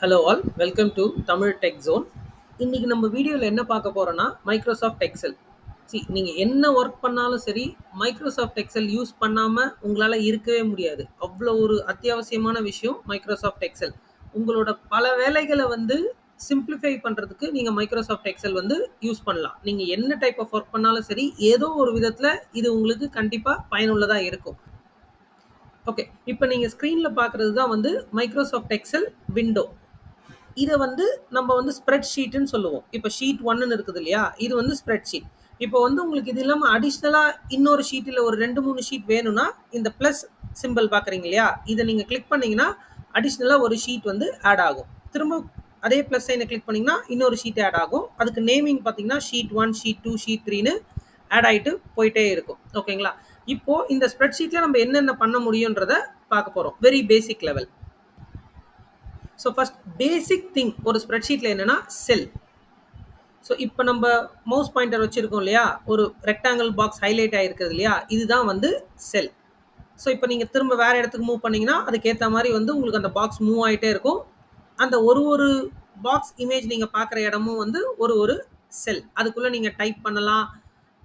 Hello all, welcome to Tamil tech zone. இன்னைக்கு நம்ம வீடியோவில் என்ன பார்க்க போறோம்னா மைக்ரோசாஃப்ட் எக்ஸல். நீங்கள் என்ன ஒர்க் பண்ணாலும் சரி, மைக்ரோசாஃப்ட் எக்ஸல் யூஸ் பண்ணாமல் உங்களால் இருக்கவே முடியாது. அவ்வளோ ஒரு அத்தியாவசியமான விஷயம் மைக்ரோசாஃப்ட் எக்ஸல். உங்களோட பல வேலைகளை சிம்பிளிஃபை பண்ணுறதுக்கு நீங்கள் மைக்ரோசாஃப்ட் எக்ஸல் யூஸ் பண்ணலாம். நீங்கள் என்ன டைப் ஆஃப் ஒர்க் பண்ணாலும் சரி, ஏதோ ஒரு விதத்தில் இது உங்களுக்கு கண்டிப்பாக பயனுள்ளதாக இருக்கும். ஓகே, இப்போ நீங்கள் ஸ்க்ரீனில் பார்க்குறது தான் மைக்ரோசாஃப்ட் எக்ஸல் விண்டோ. இதை நம்ம ஸ்ப்ரெட் ஷீட்னு சொல்லுவோம். இப்போ ஷீட் 1ன்னு இருக்குது இல்லையா, இது ஸ்ப்ரெட் ஷீட். இப்போ உங்களுக்கு இது இல்லாமல் அடிஷ்னலாக இன்னொரு ஷீட்டில் ஒரு 2-3 ஷீட் வேணும்னா இந்த ப்ளஸ் சிம்பிள் பார்க்குறீங்க இல்லையா, இதை நீங்கள் கிளிக் பண்ணிங்கன்னா அடிஷ்னலாக ஒரு ஷீட் ஆட் ஆகும். திரும்ப அதே ப்ளஸ் சைனை கிளிக் பண்ணிங்கன்னா இன்னொரு ஷீட் ஆட் ஆகும். அதுக்கு நேமிங் பார்த்தீங்கன்னா ஷீட் 1, ஷீட் 2, ஷீட் 3ன்னு ஆட் ஆகிட்டு போயிட்டே இருக்கும். ஓகேங்களா? இப்போது இந்த ஸ்ப்ரெட் ஷீட்டில் நம்ம என்னென்ன பண்ண முடியுன்றதை பார்க்க போகிறோம். Very basic level. So first basic thing ஒரு ஸ்ப்ரெட்ஷீட்டில் என்னென்னா செல். ஸோ இப்போ நம்ம மவுஸ் பாயிண்டர் வச்சுருக்கோம் இல்லையா, ஒரு ரெக்டாங்கிள் பாக்ஸ் ஹைலைட் ஆகிருக்குது இல்லையா, இதுதான் செல். ஸோ இப்போ நீங்கள் திரும்ப வேறு இடத்துக்கு மூவ் பண்ணிங்கன்னா அதுக்கேற்ற மாதிரி உங்களுக்கு அந்த பாக்ஸ் மூவ் ஆகிட்டே இருக்கும். அந்த ஒரு பாக்ஸ் இமேஜ் நீங்கள் பார்க்குற இடமும் ஒரு செல். அதுக்குள்ளே நீங்கள் டைப் பண்ணலாம்,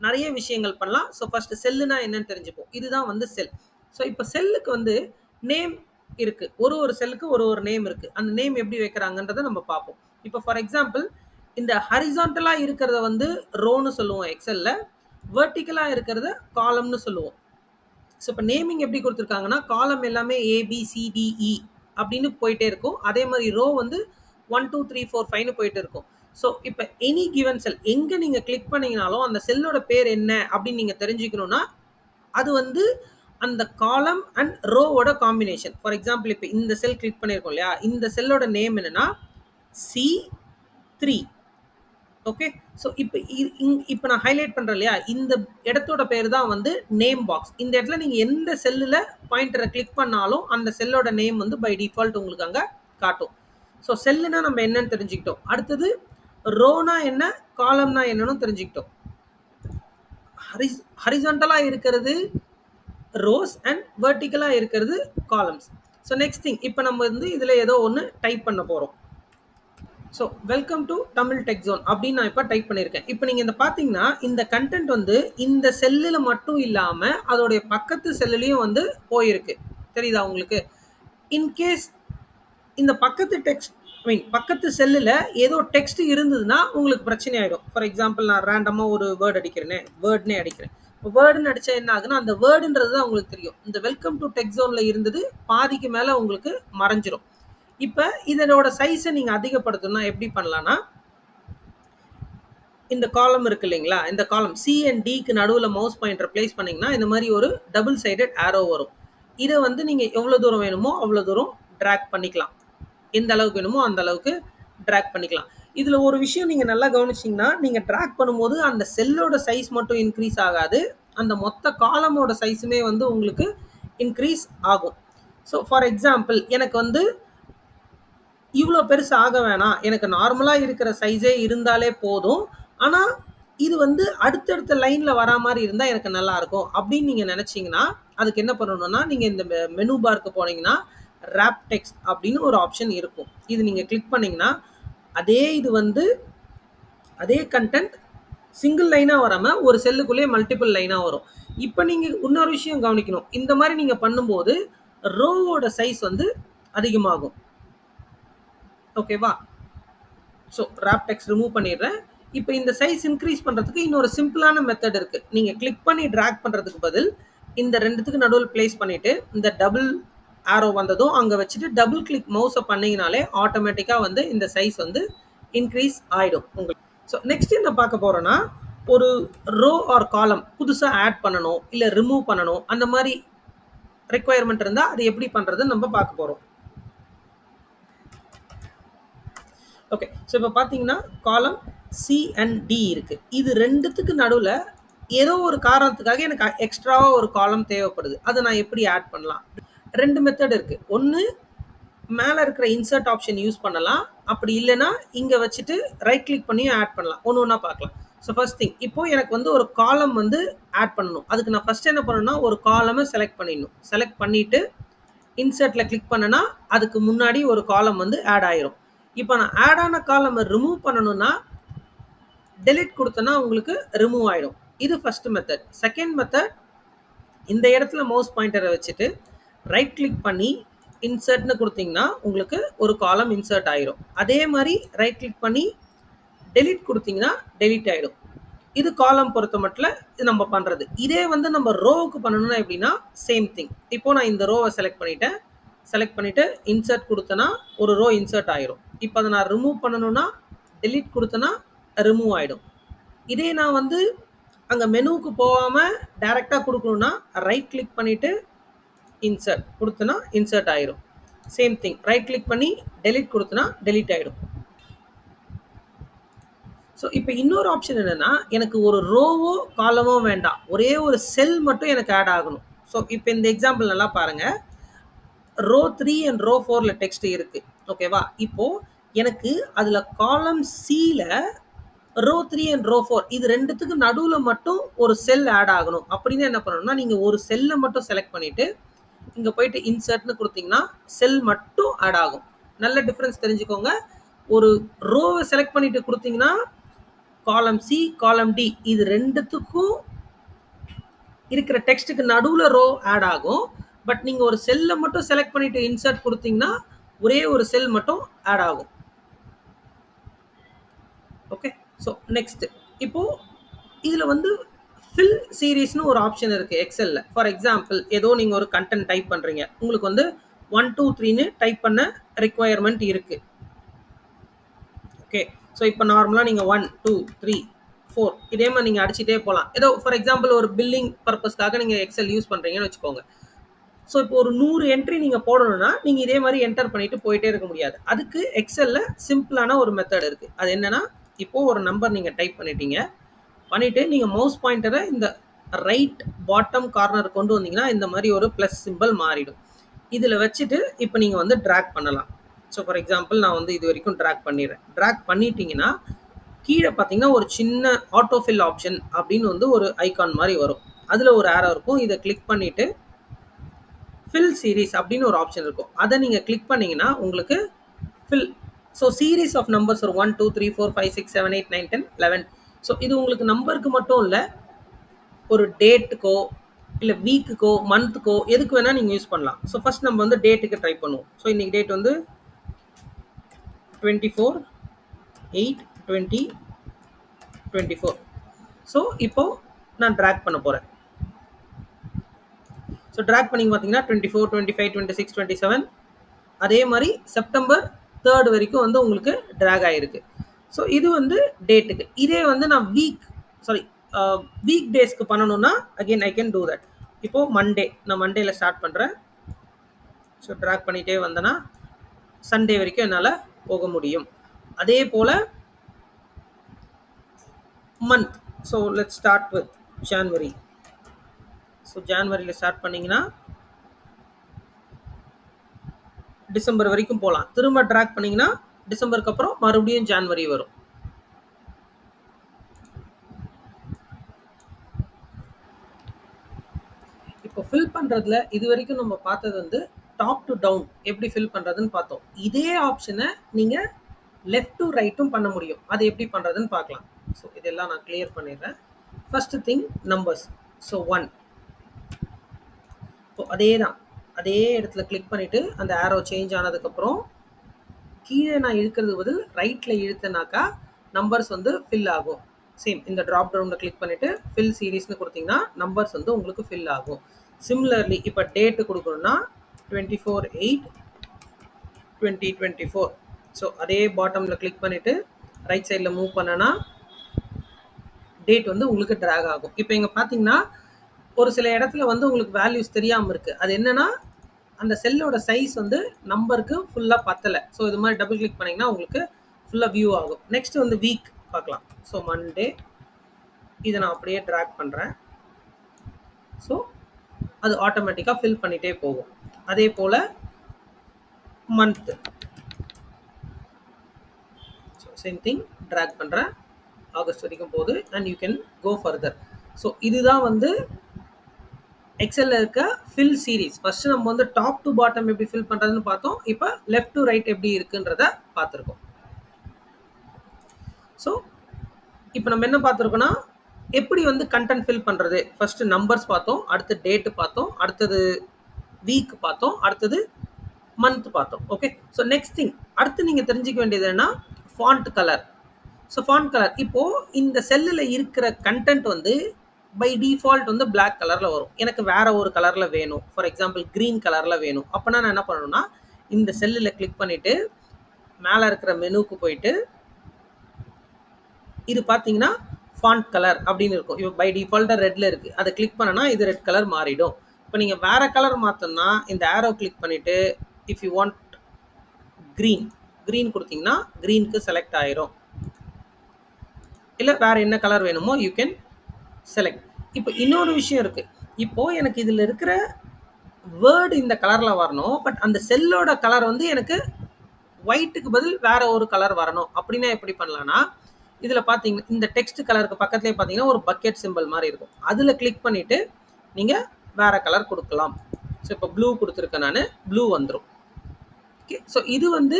நிறைய விஷயங்கள் பண்ணலாம். ஸோ ஃபர்ஸ்ட் செல்லுனா என்னன்னு தெரிஞ்சுப்போம். இதுதான் செல். ஸோ இப்போ செல்லுக்கு நேம் இருக்கு. ஒரு செல்லுக்கு ஒரு நேம் இருக்கு. அந்த நேம் எப்படி வைக்கிறாங்கன்றதை நம்ம பார்ப்போம். இப்போ ஃபார் எக்ஸாம்பிள் இந்த ஹரிசான்டலா இருக்கிறத ரோன்னு சொல்லுவோம் எக்ஸல்ல, வெர்டிக்கலா இருக்கிறத காலம்னு சொல்லுவோம். ஸோ இப்போ நேமிங் எப்படி கொடுத்துருக்காங்கன்னா காலம் எல்லாமே ABCDE அப்படின்னு போயிட்டே இருக்கும். அதே மாதிரி ரோ 1 2 3 4 5ன்னு போயிட்டு இருக்கும். ஸோ இப்போ எனி கிவன் செல் எங்கே நீங்கள் கிளிக் பண்ணீங்கனாலும் அந்த செல்லோட பேர் என்ன அப்படின்னு நீங்கள் தெரிஞ்சுக்கணும்னா அது அந்த காலம் அண்ட் ரோவோட காம்பினேஷன். ஃபார் எக்ஸாம்பிள் இப்போ இந்த செல் கிளிக் பண்ணியிருக்கோம் இல்லையா, இந்த செல்லோட நேம் என்னன்னா C3. ஓகே, ஸோ இப்போ நான் ஹைலைட் பண்ணுறேன் இல்லையா, இந்த இடத்தோட பேர் தான் நேம் பாக்ஸ். இந்த இடத்துல நீங்கள் எந்த செல்லில் பாயிண்டரை கிளிக் பண்ணாலும் அந்த செல்லோட நேம் பை டிஃபால்ட் உங்களுக்கு அங்கே காட்டும். ஸோ செல்லுனா நம்ம என்னன்னு தெரிஞ்சுக்கிட்டோம். அடுத்தது ரோனா என்ன, காலம்னா என்னன்னு தெரிஞ்சுக்கிட்டோம். ஹரிசான்டலாக இருக்கிறது ரோஸ் அண்ட் வெர்டிக்கலாக இருக்கிறது காலம்ஸ். ஸோ நெக்ஸ்ட் திங், இப்போ நம்ம இதில் ஏதோ ஒன்று டைப் பண்ண போகிறோம். So welcome to Tamil tech zone அப்படின்னு நான் இப்போ டைப் பண்ணியிருக்கேன். இப்போ நீங்கள் இந்த பார்த்தீங்கன்னா இந்த கண்டென்ட் இந்த செல்லில் மட்டும் இல்லாமல் அதோடைய பக்கத்து செல்லுலேயும் போயிருக்கு. தெரியுதா உங்களுக்கு? இன்கேஸ் இந்த பக்கத்து செல்லில் ஏதோ டெக்ஸ்ட் இருந்ததுன்னா உங்களுக்கு பிரச்சனை ஆகிடும். ஃபார் எக்ஸாம்பிள் நான் ரேண்டமாக ஒரு வேர்டு வேர்ட்னே அடிக்கிறேன். வேர்டுன்னு அடித்தா என்ன ஆகுதுன்னா அந்த வேர்டுன்றது தான் உங்களுக்கு தெரியும். இந்த வெல்கம் டு டெக் ஜோனில் இருந்தது பாதிக்கு மேலே உங்களுக்கு மறைஞ்சிரும். இப்போ இதனோட சைஸை நீங்கள் அதிகப்படுத்தணும்னா எப்படி பண்ணலான்னா, இந்த காலம் இருக்கு இல்லைங்களா, இந்த காலம் C and Dக்கு நடுவில் மவுஸ் பாயிண்டர் பிளேஸ் பண்ணிங்கன்னா இந்த மாதிரி ஒரு டபுள் சைடட் ஆரோ வரும். இதை நீங்கள் எவ்வளோ தூரம் வேணுமோ அவ்வளோ தூரம் ட்ராக் பண்ணிக்கலாம். எந்த அளவுக்கு வேணுமோ அந்த அளவுக்கு ட்ராக் பண்ணிக்கலாம். இதில் ஒரு விஷயம் நீங்கள் நல்லா கவனிச்சிங்கன்னா, நீங்கள் ட்ராக் பண்ணும்போது அந்த செல்லோட சைஸ் மட்டும் இன்க்ரீஸ் ஆகாது, அந்த மொத்த காலமோட சைஸுமே உங்களுக்கு இன்க்ரீஸ் ஆகும். ஸோ ஃபார் எக்ஸாம்பிள் எனக்கு இவ்வளோ பெருசு ஆக வேணாம், எனக்கு நார்மலாக இருக்கிற சைஸே இருந்தாலே போதும், ஆனால் இது அடுத்தடுத்த லைனில் வரா மாதிரி இருந்தால் எனக்கு நல்லாயிருக்கும் அப்படின்னு நீங்கள் நினச்சிங்கன்னா அதுக்கு என்ன பண்ணணும்னா, நீங்கள் இந்த மெனு பார்க்கு போனீங்கன்னா ரேப் டெக்ஸ்ட் அப்படின்னு ஒரு ஆப்ஷன் இருக்கும். இது நீங்கள் கிளிக் பண்ணிங்கன்னா அதே அதே கண்டென்ட் சிங்கிள் லைனாக வராமல் ஒரு செல்லுக்குள்ளேயே மல்டிபிள் லைனாக வரும். இப்போ நீங்கள் இன்னொரு விஷயம் கவனிக்கணும். இந்த மாதிரி நீங்கள் பண்ணும்போது ரோவோட சைஸ் அதிகமாகும். ஓகேவா? ஸோ ரேப் டெக்ஸ்ட் ரிமூவ் பண்ணிடுறேன். இப்போ இந்த சைஸ் இன்க்ரீஸ் பண்ணுறதுக்கு இன்னொரு சிம்பிளான மெத்தட் இருக்குது. நீங்கள் கிளிக் பண்ணி ட்ராக் பண்ணுறதுக்கு பதில் இந்த ரெண்டுத்துக்கு நடுவில் பிளேஸ் பண்ணிவிட்டு இந்த டபுள் ஆரோ வந்ததும் அங்கே வச்சுட்டு டபுள் கிளிக் மவுஸை பண்ணிங்கனாலே ஆட்டோமேட்டிக்காக இந்த சைஸ் இன்க்ரீஸ் ஆகிடும் உங்களுக்கு. ஸோ நெக்ஸ்ட் என்ன பார்க்க போகிறோன்னா, ஒரு ரோ ஆர் காலம் புதுசாக ஆட் பண்ணணும் இல்லை ரிமூவ் பண்ணணும், அந்த மாதிரி ரெக்குவயர்மெண்ட் இருந்தால் அது எப்படி பண்ணுறதுன்னு நம்ம பார்க்க போகிறோம். ஓகே, ஸோ இப்போ பார்த்தீங்கன்னா காலம் C and D இருக்குது. இது ரெண்டுத்துக்கு நடுவில் ஏதோ ஒரு காரணத்துக்காக எனக்கு எக்ஸ்ட்ராவாக ஒரு காலம் தேவைப்படுது. அதை நான் எப்படி ஆட் பண்ணலாம்? 2 மெத்தட் இருக்குது. ஒன்று மேலே இருக்கிற இன்சர்ட் ஆப்ஷன் யூஸ் பண்ணலாம், அப்படி இல்லைன்னா இங்கே வச்சுட்டு ரைட் கிளிக் பண்ணியும் ஆட் பண்ணலாம். ஒன்று ஒன்றா பார்க்கலாம். ஸோ ஃபர்ஸ்ட் திங், இப்போது எனக்கு ஒரு காலம் ஆட் பண்ணணும். அதுக்கு நான் ஃபஸ்ட் என்ன பண்ணணும்னா ஒரு காலமை செலக்ட் பண்ணிடணும். செலக்ட் பண்ணிவிட்டு இன்சர்ட்டில் கிளிக் பண்ணனா அதுக்கு முன்னாடி ஒரு காலம் ஆட் ஆயிரும். இப்போ நான் ஆட் ஆன காலமை ரிமூவ் பண்ணணும்னா delete கொடுத்தனா உங்களுக்கு ரிமூவ் ஆயிடும். இது ஃபர்ஸ்ட் மெத்தட். செகண்ட் மெத்தட், இந்த இடத்துல மவுஸ் பாயிண்டரை வச்சுட்டு ரைட் கிளிக் பண்ணி இன்சர்ட்னு கொடுத்தீங்கன்னா உங்களுக்கு ஒரு காலம் இன்சர்ட் ஆயிடும். அதே மாதிரி ரைட் கிளிக் பண்ணி delete கொடுத்தீங்கன்னா delete ஆயிடும். இது காலம் பொறுத்த மட்டும் இது நம்ம பண்றது. இதே வந்து நம்ம ரோவுக்கு பண்ணணும்னா எப்படின்னா சேம் திங். இப்போ நான் இந்த ரோவை செலக்ட் பண்ணிட்டேன். செலக்ட் பண்ணிட்டு இன்சர்ட் கொடுத்தனா ஒரு ரோ இன்சர்ட் ஆயிடும். இப்போ அதை நான் ரிமூவ் பண்ணணும்னா delete கொடுத்தனா ரிமூவ் ஆயிடும். இதே நான் வந்து அங்க மெனுவுக்கு போகாம டைரக்டா கொடுக்கணும்னா ரைட் கிளிக் பண்ணிட்டு இன்சர்ட் கொடுத்தனா இன்சர்ட் ஆயிடும். சேம் திங், ரைட் கிளிக் பண்ணி delete கொடுத்தனா delete ஆயிடும். ஸோ இப்போ இன்னொரு ஆப்ஷன் என்னன்னா, எனக்கு ஒரு ரோவோ காலமோ வேண்டாம், ஒரே ஒரு செல் மட்டும் எனக்கு ஆட் ஆகணும். ஸோ இப்போ இந்த எக்ஸாம்பிள் நல்லா பாருங்க. ரோ 3 அண்ட் ரோ 4ல டெக்ஸ்ட் இருக்கு. ஓகேவா? இப்போ எனக்கு அதுல காலம் சில ரோ 3 அண்ட் ரோ 4 இது ரெண்டுத்துக்கு நடுவுல மட்டும் ஒரு செல் ஆட் ஆகணும். அப்படின்னு என்ன பண்ணணும்னா, நீங்க ஒரு செல்லை மட்டும் செலக்ட் பண்ணிட்டு இங்க போயிட்டு இன்சர்ட்னு கொடுத்தீங்கன்னா செல் மட்டும் ஆட் ஆகும். நல்ல டிஃபரன்ஸ் தெரிஞ்சுக்கோங்க. ஒரு ரோவை செலக்ட் பண்ணிட்டு கொடுத்தீங்கன்னா காலம் சி, காலம் டி இது ரெண்டுத்துக்கும் இருக்கிற டெக்ஸ்ட்டுக்கு நடுவுல ரோ ஆட் ஆகும். பட் நீங்க ஒரு செல்லை மட்டும் செலக்ட் பண்ணிட்டு இன்சர்ட் கொடுத்தீங்கன்னா ஒரே ஒரு செல் மட்டும் ஆட் ஆகும். ஓகே, ஸோ நெக்ஸ்ட் இப்போ இதுல வந்து ஃபில் சீரீஸ்னு ஒரு ஆப்ஷன் இருக்கு எக்ஸல்ல. ஃபார் எக்ஸாம்பிள் ஏதோ நீங்க ஒரு கண்டென்ட் டைப் பண்றீங்க, உங்களுக்கு வந்து 1 2 3ன்னு டைப் பண்ண ரிக்வயர்மெண்ட் இருக்கு. ஓகே, ஸோ இப்போ நார்மலாக நீங்கள் 1 2 3 4 இதே மாதிரி நீங்கள் அடிச்சுட்டே போகலாம். ஏதோ ஃபார் எக்ஸாம்பிள் ஒரு பில்லிங் பர்பஸ்க்காக நீங்கள் எக்ஸல் யூஸ் பண்ணுறீங்கன்னு வச்சுக்கோங்க. ஸோ இப்போ ஒரு 100 என்ட்ரி நீங்கள் போடணும்னா நீங்கள் இதே மாதிரி என்டர் பண்ணிட்டு போயிட்டே இருக்க முடியாது. அதுக்கு எக்ஸலில் சிம்பிளான ஒரு மெத்தட் இருக்குது. அது என்னன்னா, இப்போது ஒரு நம்பர் நீங்கள் டைப் பண்ணிவிட்டு நீங்கள் மவுஸ் பாயிண்டரை இந்த ரைட் பாட்டம் கார்னர் கொண்டு வந்தீங்கன்னா இந்த மாதிரி ஒரு ப்ளஸ் சிம்பிள் மாறிடும். இதில் வச்சுட்டு இப்போ நீங்கள் வந்து ட்ராக் பண்ணலாம். ஸோ ஃபார் எக்ஸாம்பிள் நான் வந்து இது வரைக்கும் ட்ராக் பண்ணிடுறேன். ட்ராக் பண்ணிட்டீங்கன்னா கீழே பார்த்தீங்கன்னா ஒரு சின்ன ஆட்டோஃபில் ஆப்ஷன் அப்படின்னு வந்து ஒரு ஐகான் மாதிரி வரும். அதில் ஒரு ஆரோ இருக்கும். இதை கிளிக் பண்ணிவிட்டு ஃபில் சீரீஸ் அப்படின்னு ஒரு ஆப்ஷன் இருக்கும். அதை நீங்கள் கிளிக் பண்ணிங்கன்னா உங்களுக்கு fill. So series of numbers ஒரு 1 2 3 4 5 6 7 8 9 10 11. ஸோ இது உங்களுக்கு நம்பருக்கு மட்டும் இல்லை, ஒரு டேட்டுக்கோ இல்லை வீக்குக்கோ மந்த்துக்கோ எதுக்கு வேணால் நீங்கள் யூஸ் பண்ணலாம். ஸோ ஃபர்ஸ்ட் நம்ம வந்து டேட்டுக்கு ட்ரை பண்ணுவோம். ஸோ இன்றைக்கி டேட் வந்து 24/8/2024. ஸோ இப்போ நான் ட்ராக் பண்ண போகிறேன். ஸோ ட்ராக் பண்ணி பார்த்தீங்கன்னா 24 25 26 27 அதே மாதிரி செப்டம்பர் 3 வரைக்கும் வந்து உங்களுக்கு ட்ராக் ஆகிருக்கு. ஸோ இது வந்து டேட்டுக்கு. இதே வந்து நான் வீக் டேஸ்க்கு பண்ணணும்னா again I can do that. இப்போது மண்டே, நான் மண்டேல ஸ்டார்ட் பண்ணுறேன். ஸோ ட்ராக் பண்ணிகிட்டே வந்தேன்னா சண்டே வரைக்கும் என்னால் போக முடியும். அதே போல் month. So let's start with January. So ஜான்வரியில் ஸ்டார்ட் பண்ணிங்கன்னா டிசம்பர் வரைக்கும் போகலாம். திரும்ப ட்ராக் பண்ணிங்கன்னா டிசம்பருக்கு அப்புறம் மறுபடியும் ஜான்வரி வரும். இப்போ ஃபில் பண்ணுறதுல இது வரைக்கும் நம்ம பார்த்தது வந்து டாப் டு டவுன் எப்படி ஃபில் பண்ணுறதுன்னு பார்த்தோம். இதே ஆப்ஷனை நீங்கள் லெஃப்ட் டு ரைட்டும் பண்ண முடியும். அது எப்படி பண்ணுறதுன்னு பார்க்கலாம். ஸோ இதெல்லாம் நான் கிளியர் பண்ணிடுறேன். First thing numbers. ஸோ 1. இப்போ அதே இடத்துல கிளிக் பண்ணிவிட்டு அந்த ஆரோ சேஞ்ச் ஆனதுக்கப்புறம் கீழே நான் இழுக்கிறது பதில் ரைட்டில் இழுத்தனாக்கா நம்பர்ஸ் வந்து ஃபில் ஆகும். சேம் இந்த ட்ராப் டவுனில் கிளிக் பண்ணிவிட்டு ஃபில் சீரீஸ்னு கொடுத்தீங்கன்னா நம்பர்ஸ் வந்து உங்களுக்கு ஃபில் ஆகும். சிமிலர்லி இப்போ டேட்டு கொடுக்கணும்னா 24/8/2024. ஸோ அதே பாட்டமில் கிளிக் பண்ணிவிட்டு ரைட் சைடில் மூவ் பண்ணனா டேட் வந்து உங்களுக்கு ட்ராக் ஆகும். இப்போ இங்கே பார்த்தீங்கன்னா ஒரு சில இடத்துல வந்து உங்களுக்கு வேல்யூஸ் தெரியாமல் இருக்குது. அது என்னென்னா அந்த செல்லோட சைஸ் வந்து நம்பருக்கு ஃபுல்லாக பத்தலை. ஸோ இது மாதிரி டபுள் கிளிக் பண்ணிங்கன்னா உங்களுக்கு ஃபுல்லாக வியூ ஆகும். நெக்ஸ்ட் வந்து வீக் பார்க்கலாம். ஸோ மண்டே இதை நான் அப்படியே ட்ராக் பண்ணுறேன். ஸோ அது ஆட்டோமேட்டிக்காக ஃபில் பண்ணிகிட்டே போகும். அதே போல் month. So same thing track பண்ணுறேன். ஆகஸ்ட் வரைக்கும் போகுது and you can go further. So இதுதான் வந்து எக்ஸல்ல இருக்க ஃபில் சீரிஸ் ஃபர்ஸ்ட் நம்ம வந்து டாப் டு பாட்டம் எப்படி ஃபில் பண்றதுன்னு பார்த்தோம். இப்போ லெஃப்ட் டு ரைட் எப்படி இருக்குன்றத பார்த்துருக்கோம். ஸோ இப்போ நம்ம என்ன பார்த்துருக்கோம்னா எப்படி வந்து கண்டென்ட் ஃபில் பண்ணுறது. ஃபர்ஸ்ட் நம்பர்ஸ் பார்த்தோம், அடுத்து டேட்டு பார்த்தோம், அடுத்தது வீக் பார்த்தோம், அடுத்தது மந்த் பார்த்தோம். ஓகே, ஸோ நெக்ஸ்ட் திங் அடுத்து நீங்கள் தெரிஞ்சிக்க வேண்டியது என்னன்னா font colour. So font colour இப்போது இந்த செல்லில் இருக்கிற கண்டென்ட் வந்து பை டிஃபால்ட் வந்து பிளாக் கலரில் வரும். எனக்கு வேற ஒரு கலரில் வேணும், ஃபார் எக்ஸாம்பிள் க்ரீன் கலரில் வேணும். அப்போனா நான் என்ன பண்ணணும்னா இந்த செல்லில் கிளிக் பண்ணிவிட்டு மேலே இருக்கிற மெனுக்கு போயிட்டு இது பார்த்தீங்கன்னா ஃபாண்ட் கலர் அப்படின்னு இருக்கும். இப்போ பை டிஃபால்ட்டாக ரெட்டில் இருக்குது, அதை கிளிக் பண்ணனா இது ரெட் கலர் மாறிடும். இப்போ நீங்கள் வேறு கலர் மாற்றணும்னா இந்த ஆரோ கிளிக் பண்ணிவிட்டு இஃப் யூ வாண்ட் க்ரீன் கொடுத்தீங்கன்னா க்ரீனுக்கு செலக்ட் ஆயிரும். இல்லை வேறு என்ன கலர் வேணுமோ யூ கேன் செலக்ட். இப்போ இன்னொரு விஷயம் இருக்குது. இப்போது எனக்கு இதில் இருக்கிற வேர்டு இந்த கலரில் வரணும், பட் அந்த செல்லோட கலர் வந்து எனக்கு ஒயிட்டுக்கு பதில் வேற ஒரு கலர் வரணும். அப்படின்னா எப்படி பண்ணலான்னா இதில் பார்த்தீங்கன்னா இந்த டெக்ஸ்ட் கலருக்கு பக்கத்துலேயே பார்த்தீங்கன்னா ஒரு பக்கெட் சிம்பிள் மாதிரி இருக்கும். அதில் கிளிக் பண்ணிவிட்டு நீங்கள் வேறு கலர் கொடுக்கலாம். ஸோ இப்போ ப்ளூ கொடுத்துருக்கேன், நான் ப்ளூ வந்துடும். ஓகே, ஸோ இது வந்து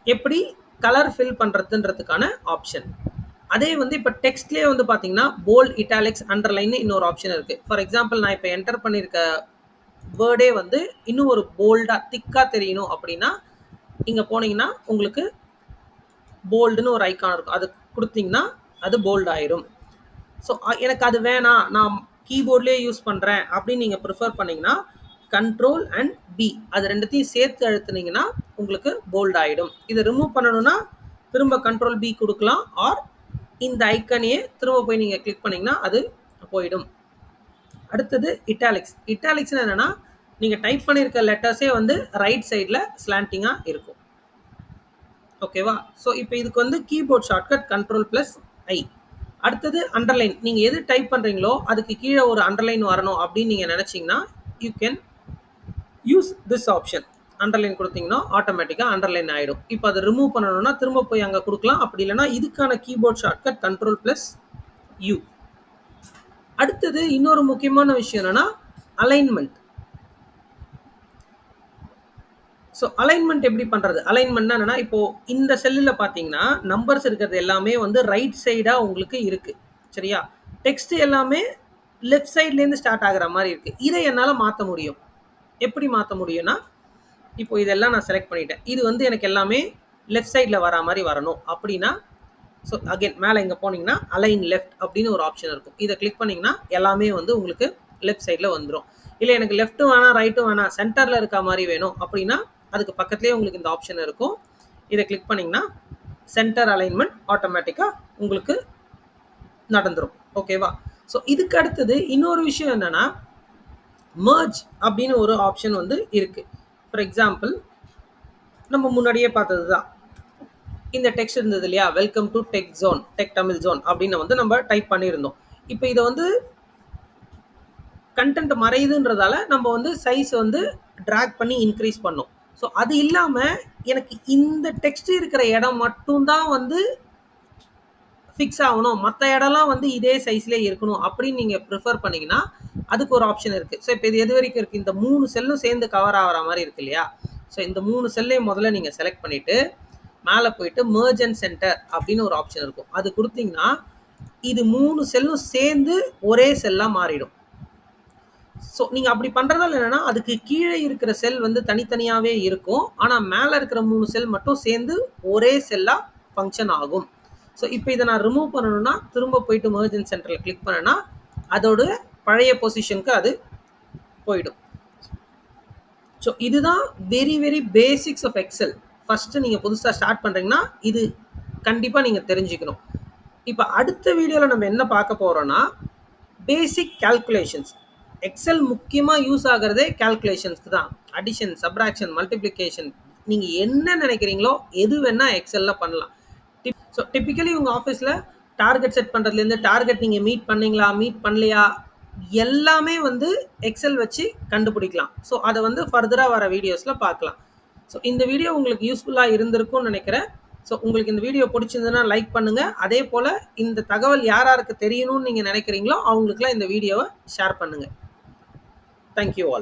எப்படி கலர் ஃபில் பண்ணுறதுன்றதுக்கான ஆப்ஷன். அதே வந்து இப்போ டெக்ஸ்ட்லேயே வந்து பார்த்தீங்கன்னா போல்ட், இட்டாலிக்ஸ், அண்டர்லைன் இன்னொரு ஆப்ஷன் இருக்குது. ஃபார் எக்ஸாம்பிள் நான் இப்போ என்டர் பண்ணியிருக்க வேர்டே வந்து இன்னும் ஒரு போல்டாக திக்காக தெரியணும் அப்படின்னா இங்கே போனீங்கன்னா உங்களுக்கு போல்டுன்னு ஒரு ஐக்கான் இருக்கும், அது கொடுத்தீங்கன்னா அது போல்ட் ஆயிரும். ஸோ எனக்கு அது வேணாம், நான் கீபோர்ட்லேயே யூஸ் பண்ணுறேன் அப்படின்னு நீங்கள் ப்ரிஃபர் பண்ணிங்கன்னா கண்ட்ரோல் அண்ட் பி அது ரெண்டுத்தையும் சேர்த்து அழுத்துனீங்கன்னா உங்களுக்கு போல்ட் ஆகிடும். இதை ரிமூவ் பண்ணணும்னா திரும்ப கண்ட்ரோல் பி கொடுக்கலாம், ஆர் இந்த ஐக்கனையே திரும்ப போய் நீங்கள் கிளிக் பண்ணிங்கன்னா அது போயிடும். அடுத்தது இட்டாலிக்ஸ் என்னென்னா நீங்கள் டைப் பண்ணியிருக்க லெட்டர்ஸே வந்து ரைட் சைடில் ஸ்லாண்டிங்காக இருக்கும். ஓகேவா? ஸோ இப்போ இதுக்கு வந்து கீபோர்ட் ஷார்ட்கட் Ctrl+I. அடுத்தது அண்டர்லைன். நீங்கள் எது டைப் பண்ணுறீங்களோ அதுக்கு கீழே ஒரு அண்டர்லைன் வரணும் அப்படின்னு நீங்கள் நினச்சிங்கன்னா you can use this option. Underline கொடுத்தீங்கன்னா ஆட்டோமேட்டிக்காக அண்டர்லைன் ஆகிடும். இப்போ அதை ரிமூவ் பண்ணணும்னா திரும்ப போய் அங்கே கொடுக்கலாம், அப்படி இல்லைனா இதுக்கான கீபோர்ட் ஷார்ட்கட் Ctrl+U. அடுத்தது இன்னொரு முக்கியமான விஷயம் என்னன்னா அலைன்மெண்ட். ஸோ அலைன்மெண்ட் எப்படி பண்ணுறது? அலைன்மெண்ட்னா என்னன்னா இப்போ இந்த செல்லில் பார்த்தீங்கன்னா நம்பர்ஸ் இருக்கிறது எல்லாமே வந்து ரைட் சைடாக உங்களுக்கு இருக்குது, சரியா? டெக்ஸ்ட் எல்லாமே லெஃப்ட் சைட்லேருந்து ஸ்டார்ட் ஆகிற மாதிரி இருக்குது. இதை என்னால் மாற்ற முடியும். எப்படி மாற்ற முடியும்னா இப்போ இதெல்லாம் நான் செலக்ட் பண்ணிட்டேன், இது வந்து எனக்கு எல்லாமே லெஃப்ட் சைடில் வர மாதிரி வரணும் அப்படின்னா ஸோ அகெயின் மேலே இங்கே போனீங்கன்னா அலைன் லெஃப்ட் அப்படின்னு ஒரு ஆப்ஷன் இருக்கும். இதை கிளிக் பண்ணிங்கன்னா எல்லாமே வந்து உங்களுக்கு லெஃப்ட் சைடில் வந்துடும். இல்லை எனக்கு லெஃப்ட்டும் வேணாம் ரைட்டும் வேணாம் சென்டரில் இருக்க மாதிரி வேணும் அப்படின்னா அதுக்கு பக்கத்துலேயே உங்களுக்கு இந்த ஆப்ஷன் இருக்கும். இதை கிளிக் பண்ணிங்கன்னா சென்டர் அலைன்மெண்ட் ஆட்டோமேட்டிக்காக உங்களுக்கு நடந்துடும். ஓகேவா? ஸோ இதுக்கு அடுத்தது இன்னொரு விஷயம் என்னென்னா மர்ஜ் அப்படின்னு ஒரு ஆப்ஷன் வந்து இருக்குது. ஃபார் எக்ஸாம்பிள் நம்ம முன்னாடியே பார்த்தது தான் இந்த டெக்ஸ்ட் இருந்தது இல்லையா, welcome to tech Tamil zone அப்படின்னு வந்து நம்ம டைப் பண்ணியிருந்தோம். இப்போ இதை வந்து கண்டென்ட் மறையுதுன்றதால நம்ம வந்து சைஸ் வந்து ட்ராக் பண்ணி இன்க்ரீஸ் பண்ணோம். ஸோ அது இல்லாமல் எனக்கு இந்த டெக்ஸ்ட் இருக்கிற இடம் மட்டும்தான் வந்து ஃபிக்ஸ் ஆகணும், மற்ற இடம்லாம் வந்து இதே சைஸ்லேயே இருக்கணும் அப்படின்னு நீங்கள் ப்ரிஃபர் பண்ணிங்கன்னா அதுக்கு ஒரு ஆப்ஷன் இருக்குது. ஸோ இப்போ இது எது வரைக்கும் இருக்குது, இந்த 3 செல்லும் சேர்ந்து கவர் ஆகிற மாதிரி இருக்கு இல்லையா? ஸோ இந்த 3 செல்லையும் முதல்ல நீங்கள் செலக்ட் பண்ணிவிட்டு மேலே போயிட்டு மர்ஜ் அண்ட் சென்டர் அப்படின்னு ஒரு ஆப்ஷன் இருக்கும், அது கொடுத்தீங்கன்னா இது 3 செல்லும் சேர்ந்து ஒரே செல்லாக மாறிடும். ஸோ நீங்கள் அப்படி பண்ணுறதால என்னென்னா அதுக்கு கீழே இருக்கிற செல் வந்து தனித்தனியாகவே இருக்கும், ஆனால் மேலே இருக்கிற 3 செல் மட்டும் சேர்ந்து ஒரே செல்லாக ஃபங்க்ஷன் ஆகும். ஸோ இப்போ இதை நான் ரிமூவ் பண்ணணும்னா திரும்ப போயிட்டு மர்ஜ் அண்ட் சென்டரில் கிளிக் பண்ணேன்னா அதோட பழைய பொசிஷனுக்கு அது போயிடும். ஸோ இதுதான் very very basics of Excel. First நீங்கள் புதுசாக ஸ்டார்ட் பண்ணுறீங்கன்னா இது கண்டிப்பாக நீங்கள் தெரிஞ்சுக்கணும். இப்போ அடுத்த வீடியோவில் நம்ம என்ன பார்க்க போகிறோன்னா பேசிக் கால்குலேஷன்ஸ். எக்ஸல் முக்கியமாக யூஸ் ஆகிறதே கால்குலேஷன்ஸ்க்கு தான். அடிஷன், சப்ராக்ஷன், மல்டிப்ளிகேஷன், நீங்கள் என்ன நினைக்கிறீங்களோ எது வேணால் எக்ஸலில் பண்ணலாம். ஸோ டிப்பிக்கலி உங்கள் ஆஃபீஸில் டார்கெட் செட் பண்ணுறதுலேருந்து டார்கெட் நீங்கள் மீட் பண்ணீங்களா மீட் பண்ணலையா எல்லாமே வந்து எக்ஸல் வச்சு கண்டுபிடிக்கலாம். ஸோ அதை வந்து ஃபர்தராக வர வீடியோஸில் பார்க்கலாம். ஸோ இந்த வீடியோ உங்களுக்கு யூஸ்ஃபுல்லாக இருந்திருக்கும்னு நினைக்கிறேன். ஸோ உங்களுக்கு இந்த வீடியோ பிடிச்சிருந்ததுன்னா லைக் பண்ணுங்கள். அதே போல் இந்த தகவல் யார் யாருக்கு தெரியணும்னு நீங்கள் நினைக்கிறீங்களோ அவங்களுக்குலாம் இந்த வீடியோவை ஷேர் பண்ணுங்கள். Thank you all.